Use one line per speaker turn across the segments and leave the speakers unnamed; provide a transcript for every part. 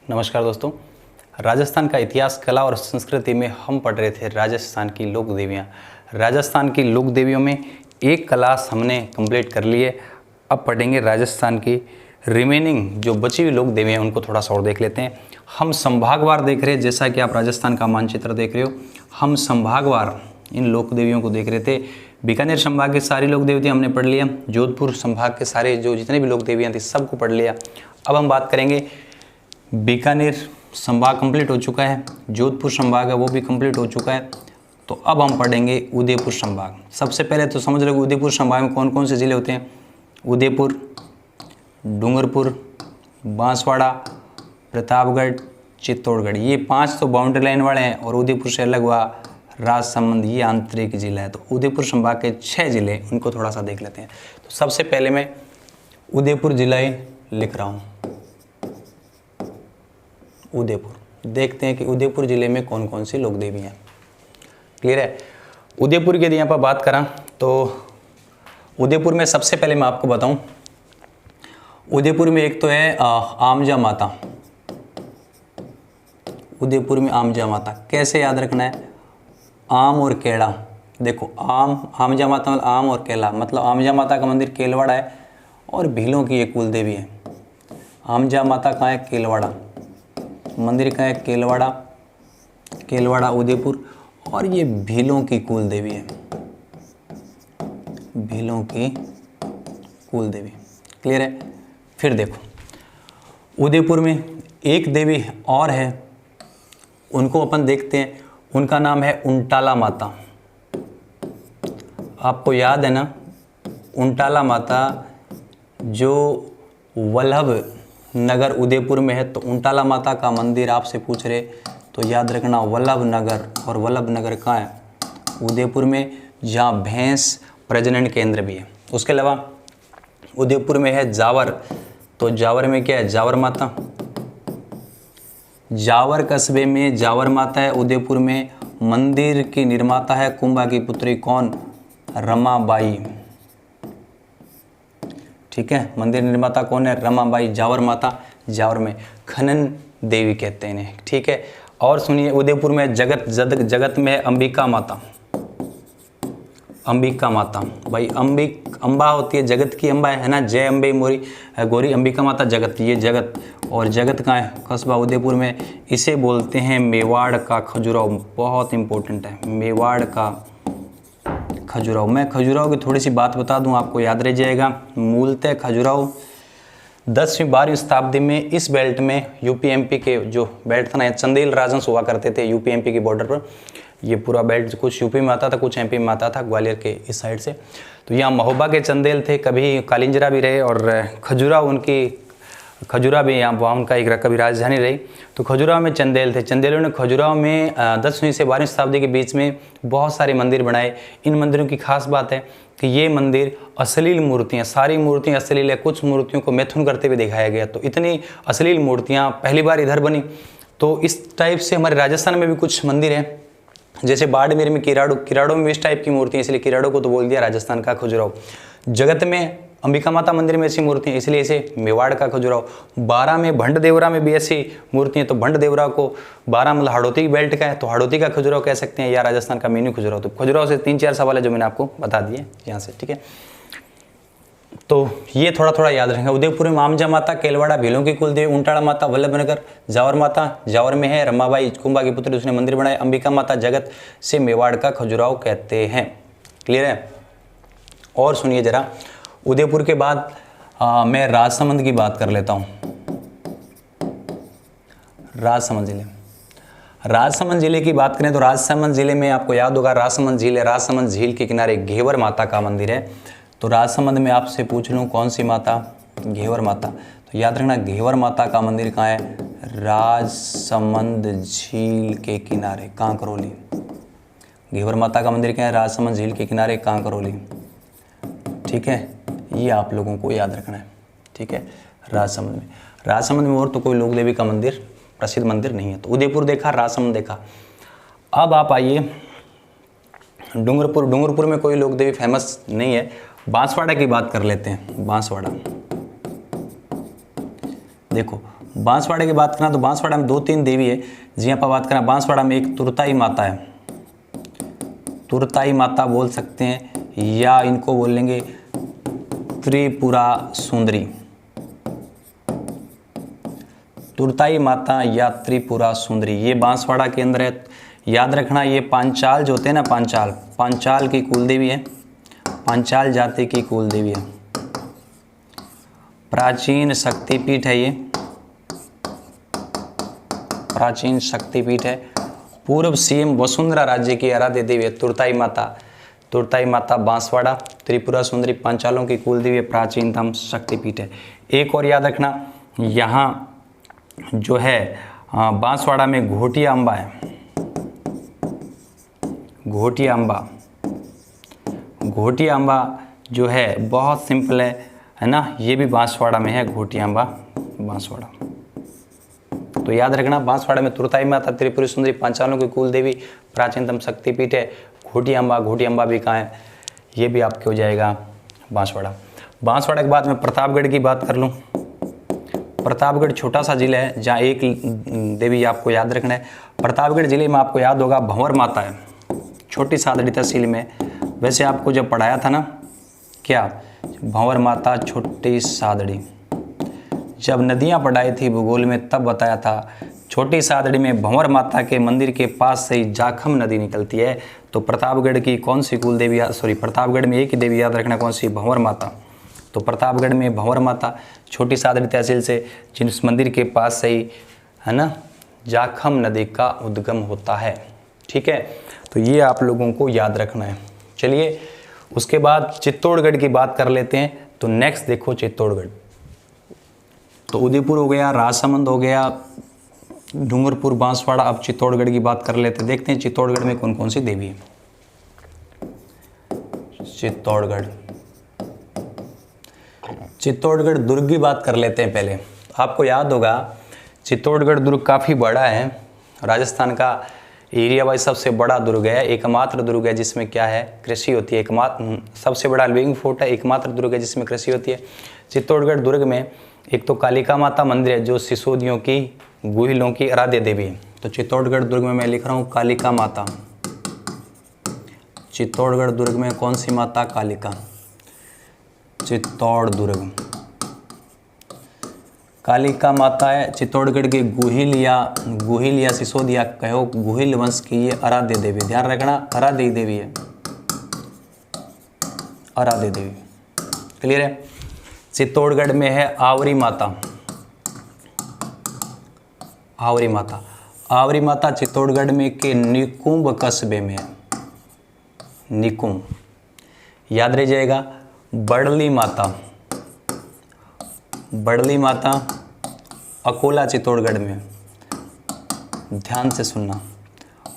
नमस्कार दोस्तों। राजस्थान का इतिहास, कला और संस्कृति में हम पढ़ रहे थे राजस्थान की लोक देवियाँ। राजस्थान की लोक देवियों में एक क्लास हमने कंप्लीट कर ली है। अब पढ़ेंगे राजस्थान की रिमेनिंग जो बची हुई लोक देवियाँ, उनको थोड़ा सा और देख लेते हैं। हम संभागवार देख रहे हैं, जैसा कि आप राजस्थान का मानचित्र देख रहे हो। हम संभागवार इन लोक देवियों को देख रहे थे। बीकानेर संभाग की सारी लोक देवतियाँ हमने पढ़ लिया। जोधपुर संभाग के सारे जो जितने भी लोक देवियाँ थी सबको पढ़ लिया। अब हम बात करेंगे, बीकानेर संभाग कंप्लीट हो चुका है, जोधपुर संभाग है वो भी कंप्लीट हो चुका है। तो अब हम पढ़ेंगे उदयपुर संभाग। सबसे पहले तो समझ रहे उदयपुर संभाग में कौन कौन से ज़िले होते हैं। उदयपुर, डूंगरपुर, बांसवाड़ा, प्रतापगढ़, चित्तौड़गढ़, ये 5 तो बाउंड्री लाइन वाले हैं और उदयपुर से अलग हुआ राजसमंद, ये आंतरिक जिला है। तो उदयपुर संभाग के 6 ज़िले, उनको थोड़ा सा देख लेते हैं। तो सबसे पहले मैं उदयपुर जिला ही लिख रहा हूँ। उदयपुर, देखते हैं कि उदयपुर जिले में कौन कौन सी लोक देवी हैं। क्लियर है। उदयपुर की यदि यहाँ पर बात करा तो उदयपुर में सबसे पहले मैं आपको बताऊं, उदयपुर में एक तो है आमजा माता। उदयपुर में आमजा माता कैसे याद रखना है, आम और केला। देखो आमजा माता मतलब आम और केला, मतलब आमजा माता का मंदिर केलवाड़ा है और भीलों की एक कुल देवी है। आमजा माता कहाँ है, केलवाड़ा। मंदिर का है केलवाड़ा, केलवाड़ा उदयपुर, और ये भीलों की कुल देवी है, भीलों की कुल देवी। क्लियर है। फिर देखो उदयपुर में एक देवी और है, उनको अपन देखते हैं। उनका नाम है उंटाला माता। आपको याद है ना, उंटाला माता जो वल्लभ नगर उदयपुर में है। तो उंटाला माता का मंदिर आपसे पूछ रहे तो याद रखना वल्लभ नगर, और वल्लभ नगर कहाँ है, उदयपुर में, जहाँ भैंस प्रजनन केंद्र भी है। उसके अलावा उदयपुर में है जावर। तो जावर में क्या है, जावर माता। जावर कस्बे में जावर माता है। उदयपुर में मंदिर की निर्माता है कुंभा की पुत्री कौन, रमाबाई। ठीक है, मंदिर निर्माता कौन है, रमाबाई। जावर माता, जावर में खनन देवी कहते हैं इन्हें। ठीक है। और सुनिए, उदयपुर में जगत में है अंबिका माता। अंबिका माता भाई, अंबा होती है, जगत की अंबा है ना, जय अम्बे मोरी गौरी। अंबिका माता जगत, ये जगत। और जगत कहाँ है, कस्बा उदयपुर में। इसे बोलते हैं मेवाड़ का खजुराहो। बहुत इंपॉर्टेंट है, मेवाड़ का खजुराहो। मैं खजुराहो की थोड़ी सी बात बता दूं, आपको याद रह जाएगा। मूलतः खजुराहो 10वीं 12वीं शताब्दी में इस बेल्ट में यूपी एमपी के जो बेल्ट था ना, चंदेल राजवंश हुआ करते थे यूपी एमपी की बॉर्डर पर। ये पूरा बेल्ट कुछ यूपी में आता था, कुछ एमपी में आता था, ग्वालियर के इस साइड से। तो यहाँ महोबा के चंदेल थे, कभी कालिंजरा भी रहे, और खजुराहो उनकी, खजुरा भी यहाँ वहाँ उनका एक कभी राजधानी रही। तो खजुराहो में चंदेल थे। चंदेलों ने खजुराहो में 10वीं से 12वीं शताब्दी के बीच में बहुत सारे मंदिर बनाए। इन मंदिरों की खास बात है कि ये मंदिर अश्लील मूर्तियाँ, सारी मूर्तियाँ अश्लील है, कुछ मूर्तियों को मैथुन करते हुए दिखाया गया। तो इतनी अश्लील मूर्तियाँ पहली बार इधर बनी। तो इस टाइप से हमारे राजस्थान में भी कुछ मंदिर हैं, जैसे बाड़मेर में किराड़ों में इस टाइप की मूर्तियाँ, इसलिए किराड़ों को तो बोल दिया राजस्थान का खजुराहो। जगत में अंबिका माता मंदिर में ऐसी मूर्तियाँ, इसलिए इसे मेवाड़ का खजुराहो। बारा में, भंड देवरा में भी ऐसी मूर्तियाँ। तो भंड देवरा को, बारा मतलब हाड़ौती की बेल्ट का है, तो हाड़ौती का खजुराहो कह सकते हैं, या राजस्थान का मेन्यू खजुराहो। तो खजुराहो से 3-4 सवाल है जो मैंने आपको बता दिए यहाँ से। ठीक है, तो ये थोड़ा थोड़ा याद रखेंगे। उदयपुर में आमजा माता, केलवाड़ा भीलों की कुलदेवी, उंटाड़ा माता वल्लभनगर, जावर माता जावर में है, रमाबाई कुंभा की पुत्री, उसने मंदिर बनाए, अंबिका माता जगत से मेवाड़ का खजुराहो कहते हैं। क्लियर है। और सुनिए जरा, उदयपुर के बाद मैं राजसमंद की बात कर लेता हूँ। राजसमंद जिले, राजसमंद जिले की बात करें तो राजसमंद जिले में आपको याद होगा राजसमंद झील है। राजसमंद झील के किनारे घेवर माता का मंदिर है। तो राजसमंद में आपसे पूछ लूँ कौन सी माता, घेवर माता। तो याद रखना घेवर माता का मंदिर कहाँ है, राजसमंद झील के किनारे, कांकरोली। घेवर माता का मंदिर क्या है, राजसमंद झील के किनारे, कांकरोली। ठीक है, ये आप लोगों को याद रखना है। ठीक है, राजसमंद में और तो कोई लोक देवी का मंदिर, प्रसिद्ध मंदिर नहीं है। तो उदयपुर देखा, राजसमंद देखा। अब आप आइए डूंगरपुर। डूंगरपुर में कोई लोक देवी फेमस नहीं है। बांसवाड़ा की बात कर लेते हैं। बांसवाड़ा देखो, बांसवाड़ा की बात करें तो बांसवाड़ा में 2-3 देवी है। जी आप बात करें बांसवाड़ा में एक तुरताई माता है, तुरताई माता बोल सकते हैं, या इनको बोलेंगे त्रिपुरा सुंदरी, तुरताई माता या त्रिपुरा सुंदरी, ये बांसवाड़ा के अंदर है। याद रखना ये पांचाल जो होते हैं ना, पांचाल की कुल देवी है, पांचाल जाति की कुल देवी है, प्राचीन शक्तिपीठ है, ये प्राचीन शक्तिपीठ है। पूर्व सीएम वसुंधरा राज्य की आराध्य देवी है तुरताई माता, तुरताई माता बांसवाड़ा, त्रिपुरा सुंदरी पांचालों की कुल देवी है, प्राचीनतम शक्तिपीठ है। एक और याद रखना, यहाँ जो है बांसवाड़ा में घोटिया अम्बा है, घोटिया अम्बा, घोटिया अम्बा जो है बहुत सिंपल है ना, ये भी बांसवाड़ा में है, घोटिया अम्बा बांसवाड़ा। तो याद रखना बांसवाड़ा में तुरताई माता, त्रिपुरी सुंदरी पांचालों की कुल देवी, प्राचीनतम शक्तिपीठ है। घोटिया अम्बा भी कहाँ है, ये भी आपके हो जाएगा बांसवाड़ा। बांसवाड़ा के बाद मैं प्रतापगढ़ की बात कर लूँ। प्रतापगढ़ छोटा सा जिला है जहाँ एक देवी आपको याद रखना है। प्रतापगढ़ जिले में आपको याद होगा भंवर माता है, छोटी सादड़ी तहसील में। वैसे आपको जब पढ़ाया था ना, क्या भंवर माता छोटी सादड़ी, जब नदियाँ पढ़ाई थी भूगोल में तब बताया था। छोटी सादड़ी में भंवर माता के मंदिर के पास से ही जाखम नदी निकलती है। तो प्रतापगढ़ की कौन सी कुल देवी, प्रतापगढ़ में एक ही देवी याद रखना, कौन सी, भंवर माता। तो प्रतापगढ़ में भंवर माता, छोटी सादड़ी तहसील से, जिस मंदिर के पास से ही है ना जाखम नदी का उद्गम होता है। ठीक है, तो ये आप लोगों को याद रखना है। चलिए उसके बाद चित्तौड़गढ़ की बात कर लेते हैं। तो नेक्स्ट देखो चित्तौड़गढ़, तो उदयपुर हो गया, राजसमंद हो गया, डूंगरपुर, बांसवाड़ा। अब चित्तौड़गढ़ की बात कर लेते हैं, देखते हैं चित्तौड़गढ़ में कौन कौन सी देवी है। चित्तौड़गढ़ दुर्ग की बात कर लेते हैं पहले। आपको याद होगा चित्तौड़गढ़ दुर्ग काफ़ी बड़ा है, राजस्थान का एरिया वाइज सबसे बड़ा दुर्ग है, एकमात्र दुर्ग है जिसमें क्या है, कृषि होती है। एकमात्र सबसे बड़ा लिविंग फोर्ट है, एकमात्र दुर्ग है जिसमें कृषि होती है। चित्तौड़गढ़ दुर्ग में एक तो कालिका माता मंदिर है जो सिसोदियों की, गुहिलों की आराध्य देवी है। तो चित्तौड़गढ़ दुर्ग में मैं लिख रहा हूँ कालिका माता। चित्तौड़गढ़ दुर्ग में कौन सी माता, कालिका। चित्तौड़ दुर्ग कालिका माता है। चित्तौड़गढ़ के गुहिल या सिसोदिया कहो, गुहिल वंश की ये आराध्य देवी, ध्यान रखना आराध्य देवी है, आराध्य देवी। क्लियर है। चित्तौड़गढ़ में है आवरी माता, आवरी माता। आवरी माता चित्तौड़गढ़ में के निकुंभ कस्बे में है, निकुंभ याद रह जाएगा। बड़ली माता, बड़ली माता अकोला चित्तौड़गढ़ में, ध्यान से सुनना।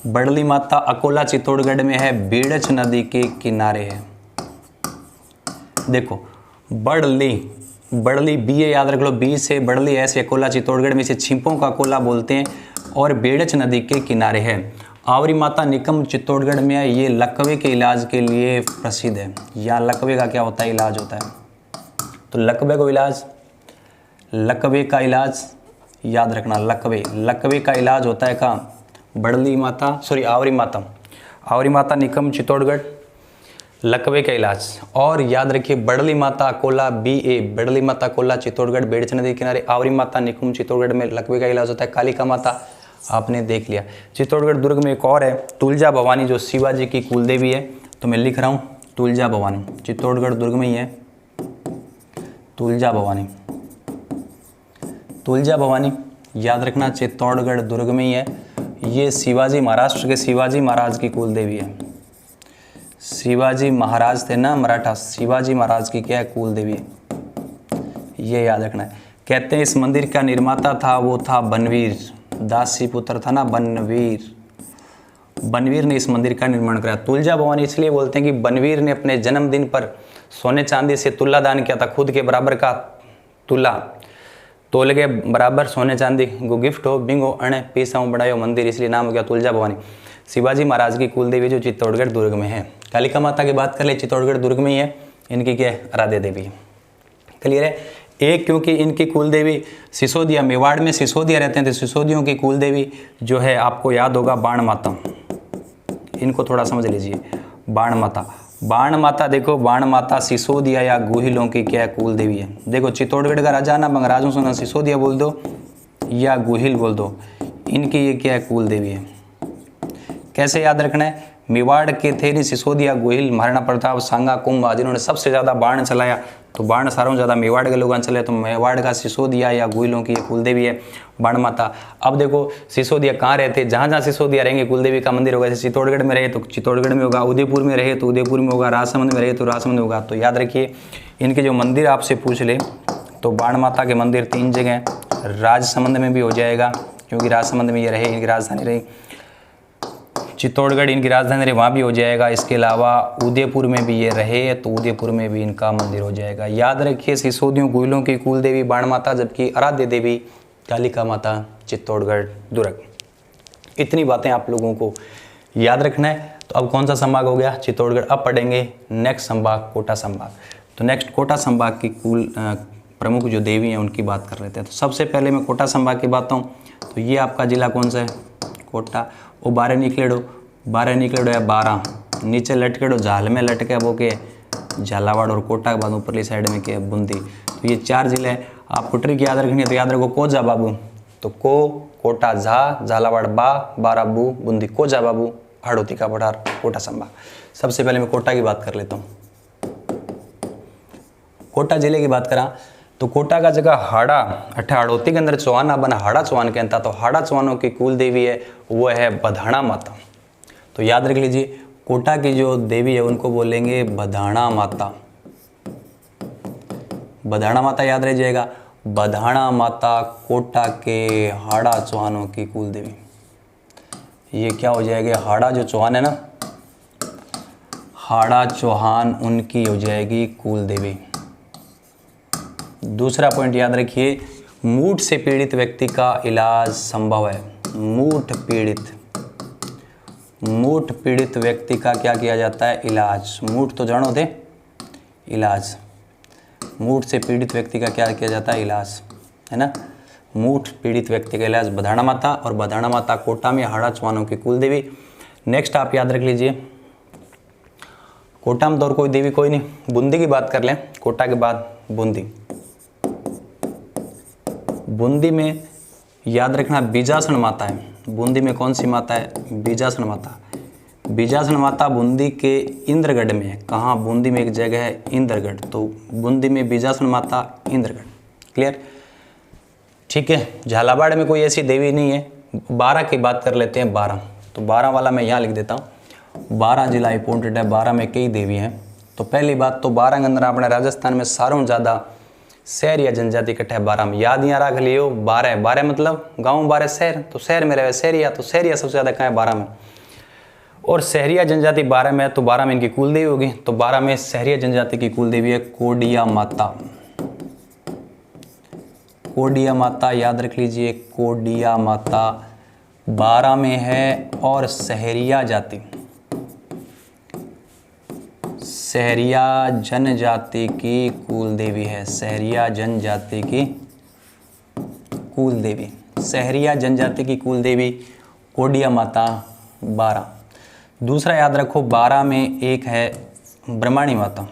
बड़ली माता अकोला चित्तौड़गढ़ में है, बेड़च नदी के किनारे है। देखो बड़ली, बड़ली बी ए याद रख लो, बी से बड़ली ऐसे अकोला चित्तौड़गढ़ में, इसे छिंपों का अकोला बोलते हैं और बेड़च नदी के किनारे है। आवरी माता निकम चित्तौड़गढ़ में है, ये लकवे के इलाज के लिए प्रसिद्ध है। यहाँ लकवे का क्या होता है, इलाज होता है। तो लकवे को इलाज, लकवे का इलाज याद रखना, लकवे का इलाज होता है कहाँ, बड़ली माता, आवरी माता, आवरी माता निकम चित्तौड़गढ़, लकवे का इलाज। और याद रखिए बड़ली माता कोला BA, बड़ली माता कोला चित्तौड़गढ़, बेड़च नदी किनारे। आवरी माता निकुंभ चित्तौड़गढ़ में लकवे का इलाज होता है। कालिका माता आपने देख लिया। चित्तौड़गढ़ दुर्ग में एक और है तुलजा भवानी, जो शिवाजी की कुलदेवी है। तो मैं लिख रहा हूँ तुलजा भवानी, चित्तौड़गढ़ दुर्ग में ही है तुलजा भवानी। तुलजा भवानी याद रखना चित्तौड़गढ़ दुर्ग में ही है। ये शिवाजी, महाराष्ट्र के शिवाजी महाराज की कुलदेवी है। शिवाजी महाराज थे ना मराठा, शिवाजी महाराज की क्या है, कुलदेवी है, ये याद रखना है। कहते हैं इस मंदिर का निर्माता था, वो था बनवीर, दासी पुत्र था ना बनवीर, बनवीर ने इस मंदिर का निर्माण कराया। तुलजा भवानी इसलिए बोलते हैं कि बनवीर ने अपने जन्मदिन पर सोने चांदी से तुला दान किया था, खुद के बराबर का तुला, तोल के बराबर सोने चांदी को गिफ्ट हो, बिंगो अणे पीसा बढ़ायो मंदिर, इसलिए नाम हो गया तुलजा भवानी। शिवाजी महाराज की कुलदेवी जो चित्तौड़गढ़ दुर्ग में है। कालिका माता की बात कर ले, चित्तौड़गढ़ दुर्ग में ही है, इनकी क्या है, आराध्य देवी है। क्लियर है। एक क्योंकि इनकी कुल देवी सिसोदिया, मेवाड़ में सिसोदिया रहते हैं, तो सिसोदियों की कुल देवी जो है आपको याद होगा बाण माता। इनको थोड़ा समझ लीजिए, बाण माता। बाण माता देखो, बाण माता सिसोदिया या गोहिलों की क्या कुल देवी है। देखो चित्तौड़गढ़ का राजा ना बंगराजों से ना सिसोदिया बोल दो या गोहिल बोल दो, इनकी ये क्या कुल देवी है। कैसे याद रखना है, मेवाड़ के थे नहीं सिसोदिया गोहिल, महाराणा प्रताप, सांगा, कुंभा, जिन्होंने सबसे ज़्यादा बाण चलाया, तो बाण सारों ज़्यादा मेवाड़ के लोगों ने चले, तो मेवाड़ का सिसोदिया या गोहिलों की कुल देवी है बाण माता। अब देखो सिसोदिया कहाँ रहते, जहाँ जहाँ सिसोदिया रहेंगे कुल देवी का मंदिर होगा। जैसे चित्तौड़गढ़ में रहे तो चित्तौड़गढ़ में होगा, उदयपुर में रहे तो उदयपुर में होगा, राजसमंद में रहे तो राजसमंद में होगा। तो याद रखिए इनके जो मंदिर आपसे पूछ ले तो बाण माता के मंदिर 3 जगह, राजसमंद में भी हो जाएगा क्योंकि राजसमंद में ये रहे, इनकी राजधानी रही। चित्तौड़गढ़ इनकी राजधानी रही, वहाँ भी हो जाएगा। इसके अलावा उदयपुर में भी ये रहे तो उदयपुर में भी इनका मंदिर हो जाएगा। याद रखिए सिसोदियों गोहिलों की कुल देवी बाण माता, जबकि आराध्य देवी कालिका माता चित्तौड़गढ़ दुर्ग। इतनी बातें आप लोगों को याद रखना है। तो अब कौन सा संभाग हो गया, चित्तौड़गढ़। अब पढ़ेंगे नेक्स्ट संभाग कोटा संभाग। तो नेक्स्ट कोटा संभाग की कुल प्रमुख जो देवी हैं उनकी बात कर लेते हैं। तो सबसे पहले मैं कोटा संभाग की बात हूँ, तो ये आपका जिला कौन सा है, कोटा। वो 12 निकलेड़ो या 12 नीचे लटकेड़ो, झाल में लटके वो के झालावाड़, और कोटा के बाद ऊपरली साइड में क्या बूंदी। तो ये 4 जिले हैं। आपको ट्रिक याद रखनी है तो याद रखो कोजा बाबू, तो कोटा झा, झालावाड़ बा, 12 बू, बूंदी, कोजा बाबू, हाड़ौती का पठार, कोटा संभाग। सबसे पहले मैं कोटा की बात कर लेता हूँ। कोटा जिले की बात करा तो कोटा का जगह हाड़ा अठे हाड़ौती के अंदर चौहाना बना, हाड़ा चौहान कहता। तो हाड़ा चौहानों की कुल देवी है वो है बधाना माता। तो याद रख लीजिए कोटा की जो देवी है उनको बोलेंगे बधाना माता। बधाना माता याद रह जाएगा, बधाना माता कोटा के हाड़ा चौहानों की कुल देवी। ये क्या हो जाएगा, हाड़ा जो चौहान है ना, हाड़ा चौहान उनकी हो जाएगी कुल देवी। दूसरा पॉइंट याद रखिए, मूठ से पीड़ित व्यक्ति का इलाज संभव है। मूठ पीड़ित व्यक्ति का क्या किया जाता है, इलाज। मूठ तो जानो थे, इलाज। मूठ से पीड़ित व्यक्ति का क्या किया जाता है, इलाज, है ना। मूठ पीड़ित व्यक्ति का इलाज बधाना माता, और बधाना माता कोटा में हाड़ा चौहानों की कुल देवी। नेक्स्ट आप याद रख लीजिए, कोटा में तो और कोई देवी कोई नहीं। बूंदी की बात कर लें, कोटा के बाद बूंदी। बूंदी में याद रखना बीजासन माता है। बूंदी में कौन सी माता है, बीजासन माता। बीजासन माता बूंदी के इंद्रगढ़ में है। कहाँ, बूंदी में एक जगह है इंद्रगढ़, तो बूंदी में बीजासन माता इंद्रगढ़। क्लियर, ठीक है। झालावाड़ में कोई ऐसी देवी नहीं है। 12 की बात कर लेते हैं, 12। तो 12 वाला मैं यहाँ लिख देता हूँ। 12 जिला इंपॉर्टेंट है, 12 में कई देवी हैं। तो पहली बात तो 12 के अंदर अपने राजस्थान में सारों ज़्यादा शहर या जनजाति इकट्ठा है 12 में। याद यहाँ रख लियो, 12 मतलब गाँव, 12 शहर, तो शहर में रहे शहरिया, तो शहरिया सबसे ज़्यादा कहाँ है, 12 में। और शहरिया जनजाति 12 में है, तो 12 में इनकी कुल देवी होगी। तो 12 में शहरिया जनजाति की कुल देवी है कोडिया माता। कोडिया माता याद रख लीजिए, कोडिया माता 12 में है। और शहरिया जाति, शहरिया जनजाति की कुल देवी है। शहरिया जनजाति की कुल देवी, शहरिया जनजाति की कुल देवी कोडिया माता 12। दूसरा याद रखो, 12 में एक है ब्रह्मणी माता।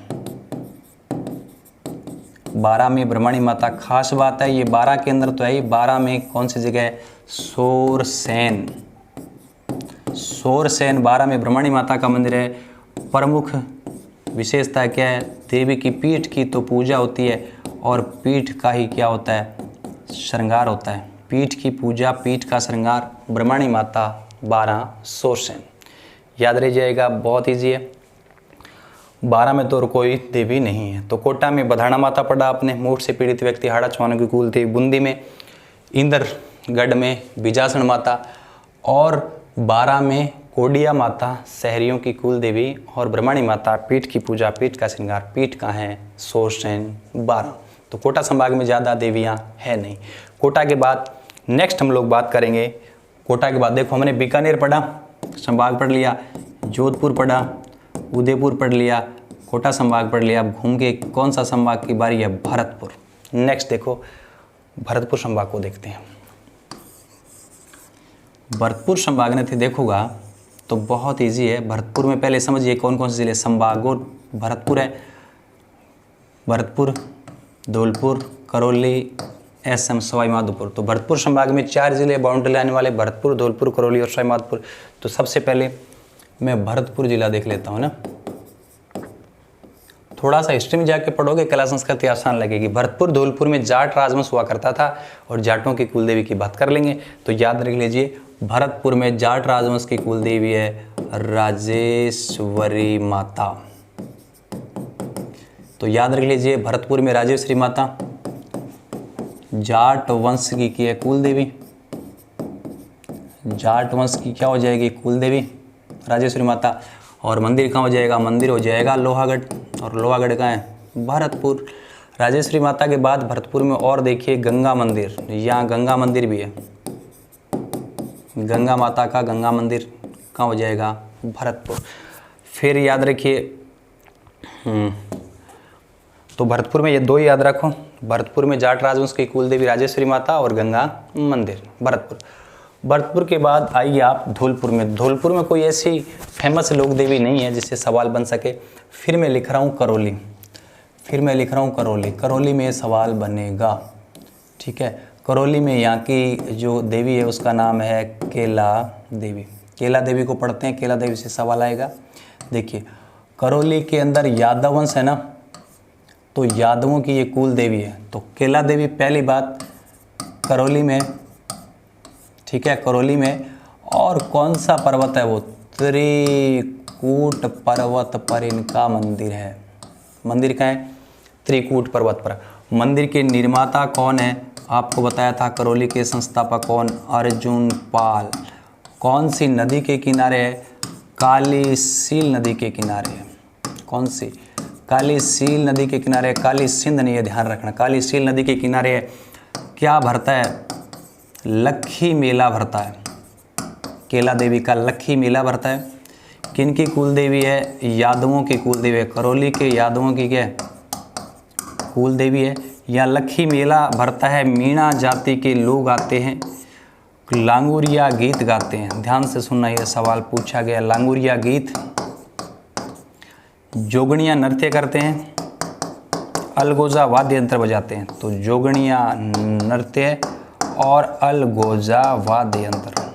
12 में ब्रह्मणी माता खास बात है, ये 12 के अंदर तो है ही। 12 में कौन सी जगह है, सोरसेन। सोरसेन 12 में ब्रह्मणी माता का मंदिर है। प्रमुख विशेषता क्या है, देवी की पीठ की तो पूजा होती है, और पीठ का ही क्या होता है, श्रृंगार होता है। पीठ की पूजा, पीठ का श्रृंगार, ब्रह्मणी माता 12 सोरसेन। याद रह जाएगा, बहुत ईजी है। 12 में तो और कोई देवी नहीं है। तो कोटा में बधाना माता पढ़ा आपने, मूठ से पीड़ित व्यक्ति हाड़ा चौहानों की कुल देवी। बूंदी में इंद्रगढ़ में बीजासन माता, और 12 में कोडिया माता शहरियों की कुल देवी, और ब्रह्मणी माता पीठ की पूजा, पीठ का श्रृंगार, पीठ का है सोरसेन 12। तो कोटा संभाग में ज़्यादा देवियाँ है नहीं। कोटा के बाद नेक्स्ट हम लोग बात करेंगे। कोटा के बाद देखो हमने बीकानेर पढ़ा, संभाग पढ़ लिया, जोधपुर पढ़ा, उदयपुर पढ़ लिया, कोटा संभाग पढ़ लिया। अब घूम के कौन सा संभाग की बारी है, भरतपुर। नेक्स्ट देखो भरतपुर संभाग को देखते हैं। भरतपुर संभाग ने थे देखोगा तो बहुत इजी है। भरतपुर में पहले समझिए कौन कौन से जिले संभाग और भरतपुर है, भरतपुर, धौलपुर, करौली, एसएम, सवाई माधोपुर। तो भरतपुर संभाग में 4 जिले बाउंड्री लाइन वाले, भरतपुर, धौलपुर, करौली और सवाई माधोपुर। तो सबसे पहले मैं भरतपुर जिला देख लेता हूँ ना, थोड़ा सा हिस्ट्री में जाके पढ़ोगे कला संस्कृति आसान लगेगी। भरतपुर धौलपुर में जाट राजवंश हुआ करता था और जाटों की कुलदेवी की बात कर लेंगे तो याद रख लीजिए भरतपुर में जाट राजवंश की कुलदेवी है राजेश्वरी माता। तो याद रख लीजिए भरतपुर में राजेश्वरी माता जाट वंश की है कुलदेवी, जाट वंश की क्या हो जाएगी कुलदेवी राजेश्वरी माता। और मंदिर कहाँ हो जाएगा, मंदिर हो जाएगा लोहागढ़, और लोहागढ़ कहाँ है भरतपुर। राजेश्वरी माता के बाद भरतपुर में और देखिए गंगा मंदिर, यहाँ गंगा मंदिर भी है, गंगा माता का गंगा मंदिर कहाँ हो जाएगा भरतपुर। फिर याद रखिए तो भरतपुर में ये 2 याद रखो, भरतपुर में जाट राजवंश की कुलदेवी राजेश्वरी माता और गंगा मंदिर भरतपुर। भरतपुर के बाद आइए आप धौलपुर में। धौलपुर में कोई ऐसी फेमस लोक देवी नहीं है जिससे सवाल बन सके। फिर मैं लिख रहा हूँ करौली, फिर मैं लिख रहा हूँ करौली, करौली में सवाल बनेगा, ठीक है। करौली में यहाँ की जो देवी है उसका नाम है केला देवी। केला देवी को पढ़ते हैं, केला देवी से सवाल आएगा। देखिए करौली के अंदर यादव वंश है ना, तो यादवों की ये कुल देवी है। तो केला देवी पहली बात करौली में, ठीक है, करौली में। और कौन सा पर्वत है वो त्रिकूट पर्वत पर इनका मंदिर है। मंदिर कहाँ है त्रिकूट पर्वत पर। मंदिर के निर्माता कौन है आपको बताया था, करौली के संस्थापक कौन अर्जुन पाल। कौन सी नदी के किनारे है, काली सील नदी के किनारे है। कौन सी, काली सील नदी के किनारे, काली सिंध नहीं है, ध्यान रखना, काली सील नदी के किनारे है। क्या भरता है, लखी मेला भरता है, केला देवी का लखी मेला भरता है। किन की कुल देवी है, यादवों की कुल देवी है, करौली के यादवों की क्या कुल देवी है। या लखी मेला भरता है, मीणा जाति के लोग आते हैं, लांगुरिया गीत गाते हैं। ध्यान से सुनना, यह सवाल पूछा गया। लांगुरिया गीत, जोगणिया नृत्य करते हैं, अलगोजा वाद्य यंत्र बजाते हैं। तो जोगणिया नृत्य और अलगोजा वाद्य यंत्र।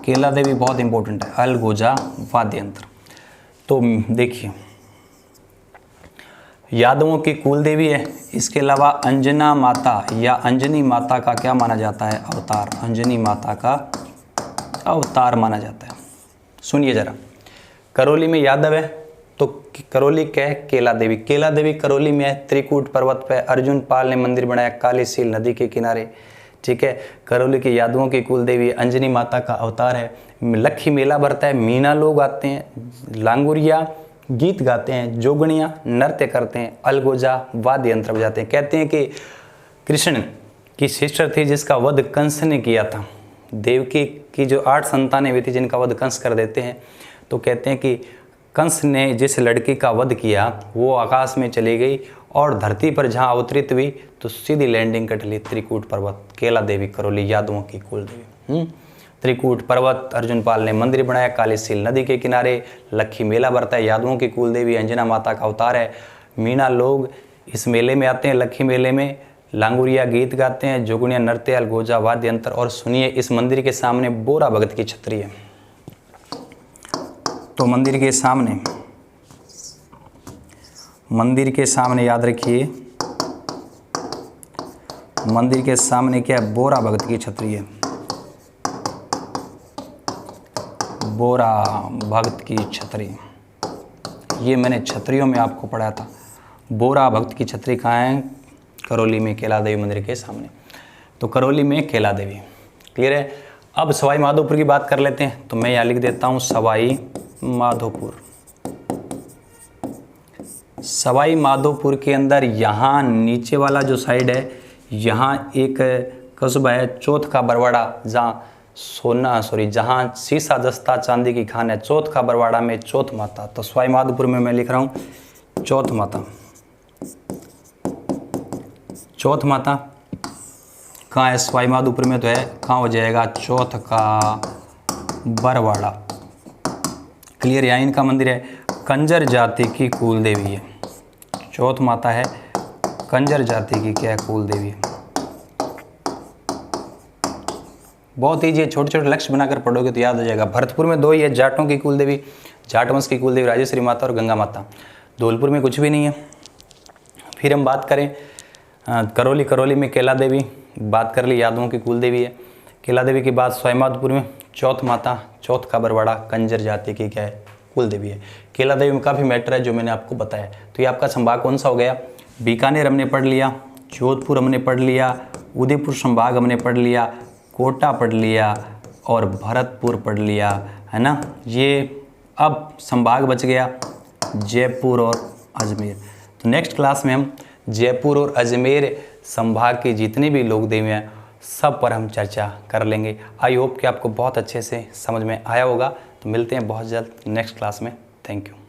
केला देवी बहुत इंपॉर्टेंट है, अलगोजा वाद्य यंत्र। तो देखिए यादवों की कुल देवी है। इसके अलावा अंजना माता या अंजनी माता का क्या माना जाता है, अवतार। अंजनी माता का अवतार माना जाता है। सुनिए जरा, करौली में यादव है तो करौली क्या है, केला देवी। केला देवी करौली में है, त्रिकूट पर्वत पे अर्जुन पाल ने मंदिर बनाया काली सील नदी के किनारे, ठीक है। करौली के यादवों की कुल देवी अंजनी माता का अवतार है। लखी मेला भरता है, मीना लोग आते हैं, लांगुरिया गीत गाते हैं, जोगणिया नृत्य करते हैं, अलगोजा वाद्य यंत्र बजाते हैं। कहते हैं कि कृष्ण की सिस्टर थी जिसका वध कंस ने किया था। देवकी की जो 8 संतानें हुई थी जिनका वध कंस कर देते हैं। तो कहते हैं कि कंस ने जिस लड़की का वध किया वो आकाश में चली गई और धरती पर जहाँ अवतरित हुई तो सीधी लैंडिंग कर ली त्रिकूट पर्वत। केला देवी करौली यादवों की कुल देवी। त्रिकूट पर्वत, अर्जुन पाल ने मंदिर बनाया काली सील नदी के किनारे, लखी मेला भरता है, यादवों की कुल देवी अंजना माता का अवतार है। मीणा लोग इस मेले में आते हैं, लखी मेले में, लांगुरिया गीत गाते हैं, जोगणिया नृत्य, अलगोजा वाद्य यंत्र। और सुनिए इस मंदिर के सामने बोरा भगत की छतरी है। तो मंदिर के सामने याद रखिए, मंदिर के सामने क्या है, बोरा भगत की छतरी है। बोरा भगत की छतरी, ये मैंने छतरियों में आपको पढ़ाया था। बोरा भगत की छतरी कहाँ है, करौली में, केला देवी मंदिर के सामने। तो करौली में केला देवी, क्लियर है। अब सवाई माधोपुर की बात कर लेते हैं। तो मैं यहाँ लिख देता हूँ सवाई माधोपुर। सवाई माधोपुर के अंदर यहाँ नीचे वाला जो साइड है, यहाँ एक कस्बा है चौथ का बरवाड़ा, जहाँ शीशा दस्ता चांदी की खान है। चौथ का बरवाड़ा में चौथ माता। तो सवाई माधोपुर में मैं लिख रहा हूँ चौथ माता, चौथ माता कहाँ है? सवाई माधोपुर में तो है, कहाँ हो जाएगा? चौथ का बरवाड़ा। क्लियर? यहाँ इनका मंदिर है, कंजर जाति की कुल देवी है। चौथ माता है कंजर जाति की क्या है? कुल देवी है। बहुत ईजी है, छोटे छोटे लक्ष्य बनाकर पढ़ोगे तो याद हो जाएगा। भरतपुर में 2 ही है, जाटों की कुल देवी, जाट वंश की कुल देवी राजेश्वरी माता और गंगा माता। धौलपुर में कुछ भी नहीं है। फिर हम बात करें करौली, करौली में केला देवी बात कर ली, यादवों की कुल देवी है। केला देवी की बात सवाईमाधोपुर में चौथ माता, चौथ का बरवाड़ा कंजर जाति की क्या है? कुल देवी है। केला देवी में काफ़ी मैटर है जो मैंने आपको बताया। तो ये आपका संभाग कौन सा हो गया? बीकानेर हमने पढ़ लिया, जोधपुर हमने पढ़ लिया, उदयपुर संभाग हमने पढ़ लिया, कोटा पढ़ लिया और भरतपुर पढ़ लिया, है ना। ये अब संभाग बच गया जयपुर और अजमेर। तो नेक्स्ट क्लास में हम जयपुर और अजमेर संभाग के जितने भी लोक देवी हैं सब पर हम चर्चा कर लेंगे। आई होप कि आपको बहुत अच्छे से समझ में आया होगा। तो मिलते हैं बहुत जल्द नेक्स्ट क्लास में। Thank you.